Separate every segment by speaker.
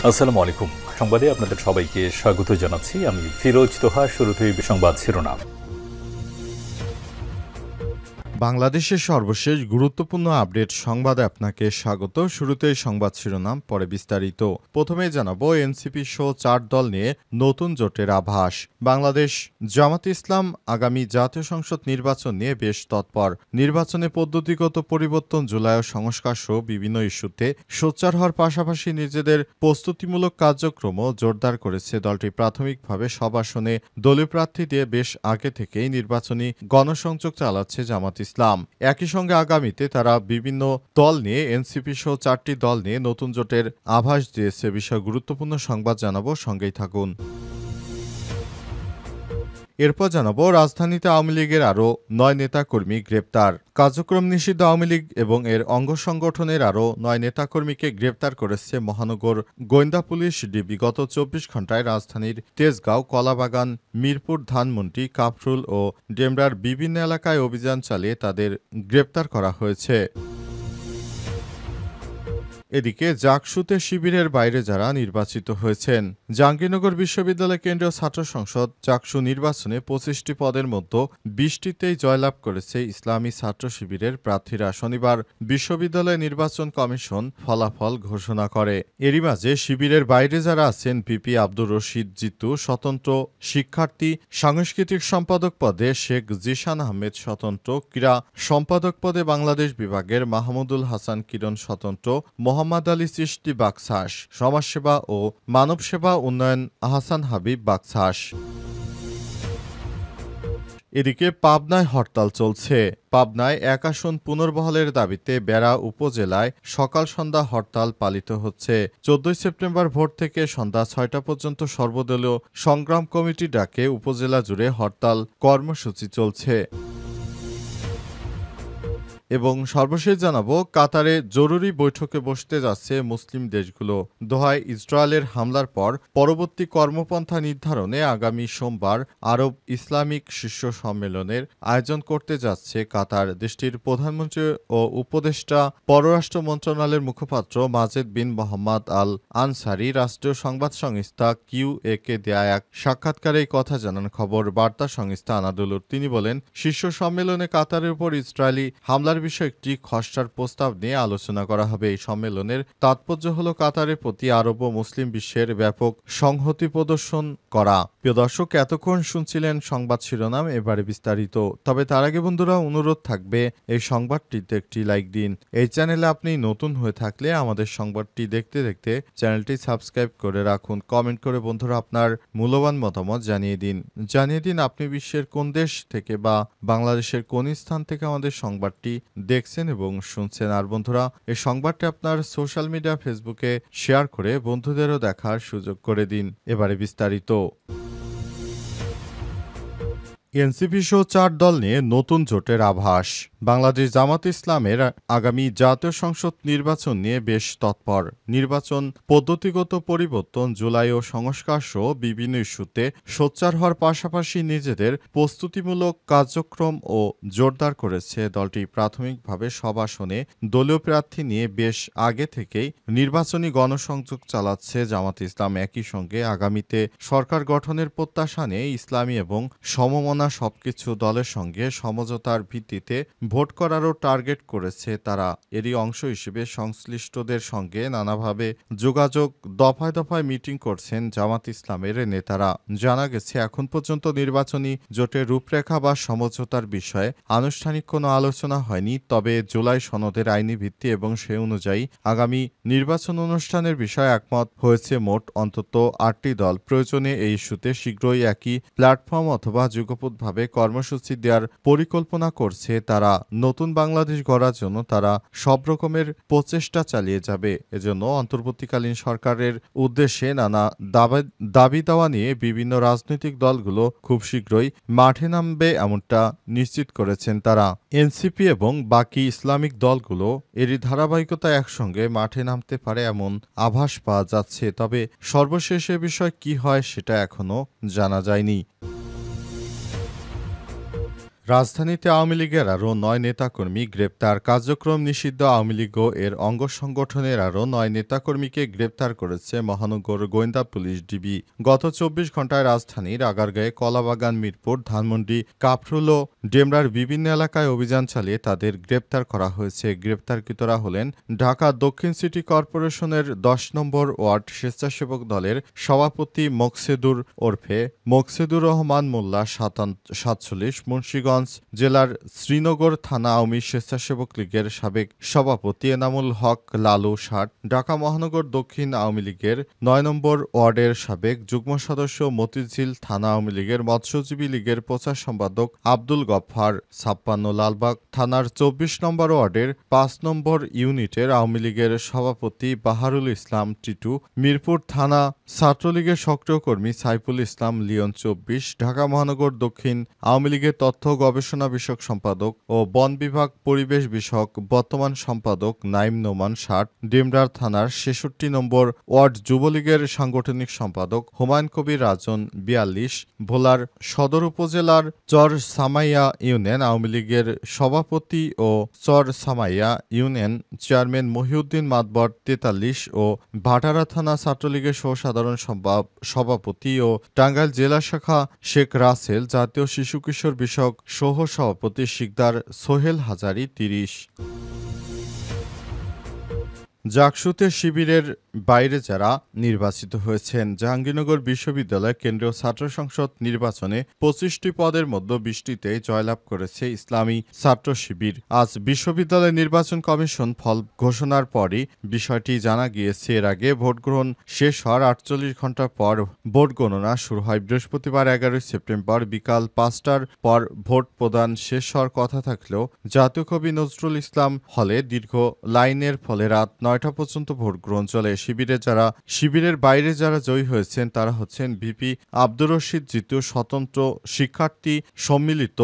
Speaker 1: আসসালামু আলাইকুম। সংবাদে আপনাদের সবাইকে স্বাগত জানাচ্ছি। আমি ফিরোজ তোহা। শুরুতেই সংবাদ শিরোনাম।
Speaker 2: বাংলাদেশের সর্বশেষ গুরুত্বপূর্ণ আপডেট সংবাদে আপনাকে স্বাগত। শুরুতেই সংবাদ শিরোনাম, পরে বিস্তারিত। প্রথমেই জানাবো এনসিপি সহ 4 দল নিয়ে নতুন জোটের আভাস। বাংলাদেশ জামাত ইসলাম আগামী জাতীয় সংসদ নির্বাচন নিয়ে বেশ তৎপর। নির্বাচনে পদ্ধতিগত পরিবর্তন, জুলাই ও সংস্কার সহ বিভিন্ন ইস্যুতে সোচ্চার হওয়ার পাশাপাশি নিজেদের প্রস্তুতিমূলক কার্যক্রমও জোরদার করেছে দলটি। প্রাথমিকভাবে সব আসনে দলীয় প্রার্থী দিয়ে বেশ আগে থেকেই নির্বাচনী গণসংযোগ চালাচ্ছে জামাত ইসলাম। একই সঙ্গে আগামীতে তারা বিভিন্ন দল নিয়ে এনসিপি সহ 4টি দল নিয়ে নতুন জোটের আভাস দিয়েছে। বিষয়ে গুরুত্বপূর্ণ সংবাদ জানাবো, সঙ্গেই থাকুন। এরপর জানাবো রাজধানীতে আওয়ামী লীগের আরও 9 নেতাকর্মী গ্রেপ্তার। কার্যক্রম নিষিদ্ধ আওয়ামী লীগ এবং এর অঙ্গ সংগঠনের আরও 9 নেতাকর্মীকে গ্রেপ্তার করেছে মহানগর গোয়েন্দা পুলিশ ডিবি। গত 24 ঘণ্টায় রাজধানীর তেজগাঁও, কলাবাগান, মিরপুর, ধানমন্ডি, কাফরুল ও ডেমরার বিভিন্ন এলাকায় অভিযান চালিয়ে তাদের গ্রেপ্তার করা হয়েছে। এদিকে জাকসুতে শিবিরের বাইরে যারা নির্বাচিত হয়েছেন। জাহাঙ্গীরনগর বিশ্ববিদ্যালয় কেন্দ্রীয় ছাত্র সংসদ জাকসু নির্বাচনে 25টি পদের মধ্যে 20টিতেই জয়লাভ করেছে ইসলামী ছাত্র শিবিরের প্রার্থীরা। শনিবার বিশ্ববিদ্যালয় নির্বাচন কমিশন ফলাফল ঘোষণা করে। এরই মাঝে শিবিরের বাইরে যারা আছেন, পিপি আব্দুর রশিদ জিতু স্বতন্ত্র শিক্ষার্থী, সাংস্কৃতিক সম্পাদক পদে শেখ জিশান আহমেদ স্বতন্ত্র, ক্রীড়া সম্পাদক পদে বাংলাদেশ বিভাগের মাহমুদুল হাসান কিরণ স্বতন্ত্র, মোহাম্মদ আলী চিশতি বাকশাস, সমাজসেবা ও মানবসেবা উন্নয়ন আহসান হাবিব বাকশাস। এদিকে পাবনায় হরতাল চলছে। পাবনায় 1 আসন পুনর্বহালের দাবিতে বেড়া উপজেলায় সকাল সন্ধ্যা হরতাল পালিত হচ্ছে। 14 সেপ্টেম্বর ভোর থেকে সন্ধ্যা 6টা পর্যন্ত সর্বদলীয় সংগ্রাম কমিটির ডাকে উপজেলা জুড়ে হরতাল কর্মসূচি চলছে। এবং সর্বশেষ জানাবো কাতারে জরুরি বৈঠকে বসতে যাচ্ছে মুসলিম দেশগুলো। দোহায় ইসরায়েলের হামলার পর পরবর্তী কর্মপন্থা নির্ধারণে আগামী সোমবার আরব ইসলামিক শীর্ষ সম্মেলনের আয়োজন করতে যাচ্ছে কাতার। দেশটির প্রধানমন্ত্রী ও উপদেষ্টা পররাষ্ট্র মন্ত্রণালয়ের মুখপাত্র মাজেদ বিন মোহাম্মদ আল আনসারি রাষ্ট্রীয় সংবাদ সংস্থা QA-কে দেয়া এক সাক্ষাৎকারে এই কথা জানান খবর বার্তা সংস্থা আনাদুলুর। তিনি বলেন, শীর্ষ সম্মেলনে কাতারের উপর ইসরায়েলি হামলার বিষয়ে একটি খসড়ার প্রস্তাব নিয়ে আলোচনা করা হবে। এই সম্মেলনের তাৎপর্য হল কাতারের প্রতি আরব ও মুসলিম বিশ্বের ব্যাপক সংহতি প্রদর্শন করা। প্রিয় দর্শক, এতক্ষণ শুনছিলেন সংবাদ শিরোনাম, এবারে বিস্তারিত। তবে তার আগে বন্ধুরা, অনুরোধ থাকবে এই সংবাদটিতে একটি লাইক দিন। এই চ্যানেলে আপনি নতুন হয়ে থাকলে আমাদের সংবাদটি দেখতে দেখতে চ্যানেলটি সাবস্ক্রাইব করে রাখুন। কমেন্ট করে বন্ধুরা আপনার মূল্যবান মতামত জানিয়ে দিন আপনি বিশ্বের কোন দেশ থেকে বা বাংলাদেশের কোন স্থান থেকে আমাদের সংবাদটি দেখছেন এবং শুনছেন। আর বন্ধুরা, এই সংবাদটি আপনার সোশ্যাল মিডিয়া ফেসবুকে শেয়ার করে বন্ধুদেরও দেখার সুযোগ করে দিন। এবারে বিস্তারিত। এনসিপি সহ 4 দল নিয়ে নতুন জোটের আভাস। বাংলাদেশ জামাত ইসলামের আগামী জাতীয় সংসদ নির্বাচন নিয়ে বেশ তৎপর। নির্বাচন পদ্ধতিগত পরিবর্তন, জুলাই ও সংস্কার সহ বিভিন্ন ইস্যুতে সোচ্চার হওয়ার পাশাপাশি নিজেদের প্রস্তুতিমূলক কার্যক্রম ও জোরদার করেছে দলটি। প্রাথমিকভাবে সব আসনে দলীয় প্রার্থী নিয়ে বেশ আগে থেকেই নির্বাচনী গণসংযোগ চালাচ্ছে জামাত ইসলাম। একই সঙ্গে আগামীতে সরকার গঠনের প্রত্যাশা নিয়ে ইসলামী এবং সমমনা সবকিছু দলের সঙ্গে সমঝোতার ভিত্তিতে ভোট করারও টার্গেট করেছে তারা। এরই অংশ হিসেবে সংশ্লিষ্টদের সঙ্গে নানাভাবে যোগাযোগ, দফায় দফায় মিটিং করছেন জামাত ইসলামের নেতারা। জানা গেছে, এখন পর্যন্ত নির্বাচনী জোটের রূপরেখা বা সমঝোতার বিষয়ে আনুষ্ঠানিক কোনো আলোচনা হয়নি। তবে জুলাই সনদের আইনি ভিত্তি এবং সে অনুযায়ী আগামী নির্বাচন অনুষ্ঠানের বিষয়ে একমত হয়েছে মোট অন্তত 8টি দল। প্রয়োজনে এই ইস্যুতে শীঘ্রই একই প্ল্যাটফর্ম অথবা যুগপৎভাবে কর্মসূচি দেওয়ার পরিকল্পনা করছে তারা। নতুন বাংলাদেশ গড়ার জন্য তারা সব রকমের প্রচেষ্টা চালিয়ে যাবে। এজন্য অন্তর্বর্তীকালীন সরকারের উদ্দেশ্যে নানা দাবি দাওয়া নিয়ে বিভিন্ন রাজনৈতিক দলগুলো খুব শীঘ্রই মাঠে নামবে, এমনটা নিশ্চিত করেছেন তারা। এনসিপি এবং বাকি ইসলামিক দলগুলো এরই ধারাবাহিকতা একসঙ্গে মাঠে নামতে পারে এমন আভাস পাওয়া যাচ্ছে। তবে সর্বশেষ এ বিষয় কি হয় সেটা এখনো জানা যায়নি। রাজধানীতে আওয়ামী লীগের আরও ৯ নেতাকর্মী গ্রেপ্তার। কার্যক্রম নিষিদ্ধ আওয়ামী লীগ ও এর অঙ্গ সংগঠনের আরও ৯ নেতাকর্মীকে গ্রেপ্তার করেছে মহানগর গোয়েন্দা পুলিশ ডিবি। গত ২৪ ঘণ্টায় রাজধানীর আগারগাঁয়ে, কলাবাগান, মিরপুর, ধানমন্ডি, কাফরুল ও ডেমরার বিভিন্ন এলাকায় অভিযান চালিয়ে তাদের গ্রেপ্তার করা হয়েছে। গ্রেপ্তারকৃতরা হলেন ঢাকা দক্ষিণ সিটি কর্পোরেশনের ১০ নম্বর ওয়ার্ড স্বেচ্ছাসেবক দলের সভাপতি মোকসেদুর ওরফে মোকসেদুর রহমান মোল্লা ৪৭, মুন্সিগঞ্জ জেলার শ্রীনগর থানা আওয়ামী স্বেচ্ছাসেবক লীগের সাবেক সভাপতি এনামুল হক লালু ৬০, ঢাকা মহানগর দক্ষিণ আওয়ামী লীগের ৯ নম্বর ওয়ার্ডের সাবেক যুগ্ম সদস্য মতিঝিল থানা আওয়ামী লীগের মৎস্যজীবী লীগের প্রচার সম্পাদক আব্দুল গফফার ৫৬, লালবাগ থানার ২৪ নম্বর ওয়ার্ডের ৫ নম্বর ইউনিটের আওয়ামী লীগের সভাপতি বাহারুল ইসলাম টিটু, মিরপুর থানা ছাত্রলীগের সক্রিয় কর্মী সাইফুল ইসলাম লিওন ২৪, ঢাকা মহানগর দক্ষিণ আওয়ামী লীগের তথ্য গবেষণা বিষয়ক সম্পাদক ও বন বিভাগ পরিবেশ বিষয়ক বর্তমান সম্পাদক নাইম নোমান ৬০, ডেমরার থানার ৬৬ নম্বর ওয়ার্ড যুবলীগের সাংগঠনিক সম্পাদক হুমায়ুন কবির রাজন ৪২, ভোলার সদর উপজেলার চর সামাইয়া ইউনিয়ন আওয়ামী লীগের সভাপতি ও চর সামাইয়া ইউনিয়ন চেয়ারম্যান মহিউদ্দিন মাতবর ৪৩ ও ভাটারা থানা ছাত্রলীগের সহসাধারণ সভাপতি ও টাঙ্গাইল জেলা শাখা শেখ রাসেল, জাতীয় শিশু কিশোর বিষয়ক সহ সভাপতি শিকদার সোহেল হাজারি ৩০। জাকসুতে শিবিরের বাইরে যারা নির্বাচিত হয়েছেন। জাহাঙ্গীরনগর বিশ্ববিদ্যালয় কেন্দ্রীয় ছাত্র সংসদ নির্বাচনে ২৫টি পদের মধ্যে ২০টিতে জয়লাভ করেছে ইসলামী ছাত্র শিবির। আজ বিশ্ববিদ্যালয় নির্বাচন কমিশন ফল ঘোষণার পরই বিষয়টি জানা গিয়েছে। এর আগে ভোটগ্রহণ শেষ হওয়ার ৪৮ ঘণ্টা পর ভোট গণনা শুরু হয়। বৃহস্পতিবার ১১ সেপ্টেম্বর বিকাল ৫টার পর ভোট প্রদান শেষ হওয়ার কথা থাকলেও জাতীয় কবি নজরুল ইসলাম হলে দীর্ঘ লাইনের ফলে রাত ৯টা পর্যন্ত ভোট গ্রহণ চলে। শিবিরের বাইরে যারা জয়ী হয়েছেন তারা হচ্ছেন ভিপি আব্দুর রশিদ জিতু, স্বতন্ত্র শিক্ষার্থী সম্মিলিত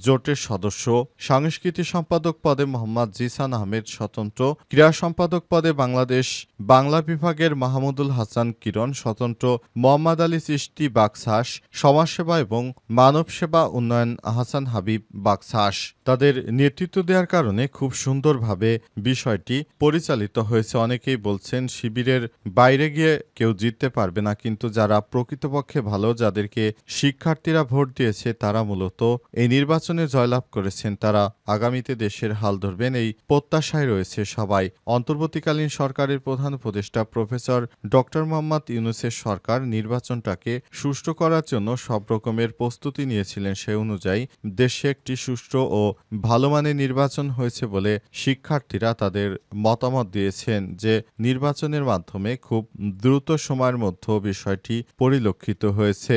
Speaker 2: জোটের সদস্য, সাংস্কৃতিক সম্পাদক পদে মোহাম্মদ জিসান আহমেদ স্বতন্ত্র, ক্রীড়া সম্পাদক পদে বাংলাদেশ বাংলা বিভাগের মাহমুদুল হাসান কিরণ স্বতন্ত্র, মোহাম্মদ আলী চিশতি বাকশাস, সমাজসেবা এবং মানব সেবা উন্নয়ন হাসান হাবিব বাকশাস। তাদের নেতৃত্ব দেওয়ার কারণে খুব সুন্দরভাবে বিষয়টি পরিচালিত হয়েছে। অনেকেই বলছেন শিবিরের বাইরে গিয়ে কেউ জিততে পারবে না, কিন্তু যারা প্রকৃতপক্ষে ভালো, যাদেরকে শিক্ষার্থীরা ভোট দিয়েছে, তারা মূলত এই নির্বাচনে জয়লাভ করেছেন। তারা আগামীতে দেশের হাল ধরবেন এই প্রত্যাশায় রয়েছে সবাই। অন্তর্বর্তীকালীন সরকারের প্রধান উপদেষ্টা প্রফেসর ডক্টর মোহাম্মদ ইউনূসের সরকার নির্বাচনটাকে সুষ্ঠু করার জন্য সব রকমের প্রস্তুতি নিয়েছিলেন। সে অনুযায়ী দেশে একটি সুষ্ঠু ও ভালো মানের নির্বাচন হয়েছে বলে শিক্ষার্থীরা তাদের মতামত দিয়েছেন যে নির্বাচনের মাধ্যমে খুব দ্রুত সময়ের মধ্যে বিষয়টি পরিলক্ষিত হয়েছে।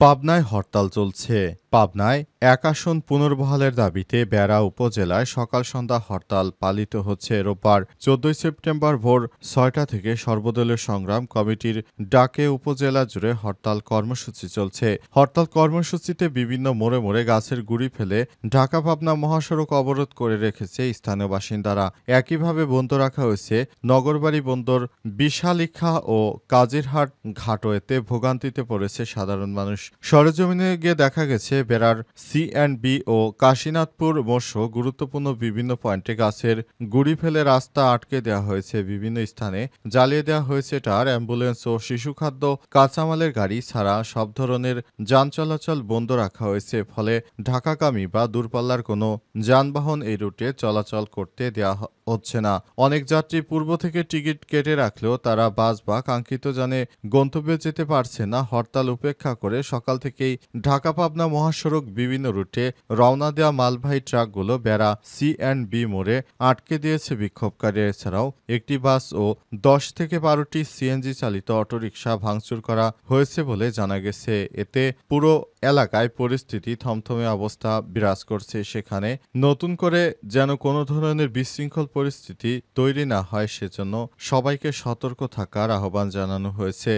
Speaker 2: পাবনায় হরতাল চলছে। পাবনায় এক আসন পুনর্বহালের দাবিতে বেড়া উপজেলায় সকাল সন্ধ্যা হরতাল পালিত হচ্ছে। রোববার ১৪ সেপ্টেম্বর ভোর ৬টা থেকে সর্বদলীয় সংগ্রাম কমিটির ডাকে উপজেলা জুড়ে হরতাল কর্মসূচি চলছে। হরতাল কর্মসূচিতে বিভিন্ন মোড়ে মোড়ে গাছের গুঁড়ি ফেলে ঢাকা পাবনা মহাসড়ক অবরোধ করে রেখেছে স্থানীয় বাসিন্দারা। একইভাবে বন্ধ রাখা হয়েছে নগরবাড়ি বন্দর, বিশালিখা ও কাজিরহাট ঘাটওয়েতে। ভোগান্তিতে পড়েছে সাধারণ মানুষ। সরেজমিনে গিয়ে দেখা গেছে বেড়ার সি&বি ও কাশীনাথপুর মোড়সহ গুরুত্বপূর্ণ বিভিন্ন পয়েন্টে গাছের গুঁড়ি ফেলে রাস্তা আটকে দেওয়া হয়েছে। বিভিন্ন স্থানে জ্বালিয়ে দেওয়া হয়েছে টায়ার, অ্যাম্বুলেন্স ও শিশুখাদ্য কাঁচামালের গাড়ি ছাড়া সব ধরনের যান চলাচল বন্ধ রাখা হয়েছে। ফলে ঢাকাগামী বা দূরপাল্লার কোনো যানবাহন এই রুটে চলাচল করতে দেওয়া হচ্ছে না। অনেক যাত্রী পূর্ব থেকে টিকিট কেটে রাখলেও তারা বাস বা কাঙ্ক্ষিত যানে গন্তব্যে যেতে পারছে না। হরতাল উপেক্ষা করে সকাল থেকেই ঢাকা পাবনা মহাসড়ক বিভিন্ন রুটে রওনা দেওয়া মালবাহী ট্রাকগুলো বেড়া সি&বি মোড়ে আটকে দিয়েছে বিক্ষোভকারী। এছাড়াও একটি বাস ও ১০ থেকে ১২টি সিএনজি চালিত অটোরিকশা ভাঙচুর করা হয়েছে বলে জানা গেছে। এতে পুরো এলাকায় পরিস্থিতি থমথমে অবস্থা বিরাজ করছে। সেখানে নতুন করে যেন কোনো ধরনের বিশৃঙ্খল পরিস্থিতি তৈরি না হয় সেজন্য সবাইকে সতর্ক থাকার আহ্বান জানানো হয়েছে।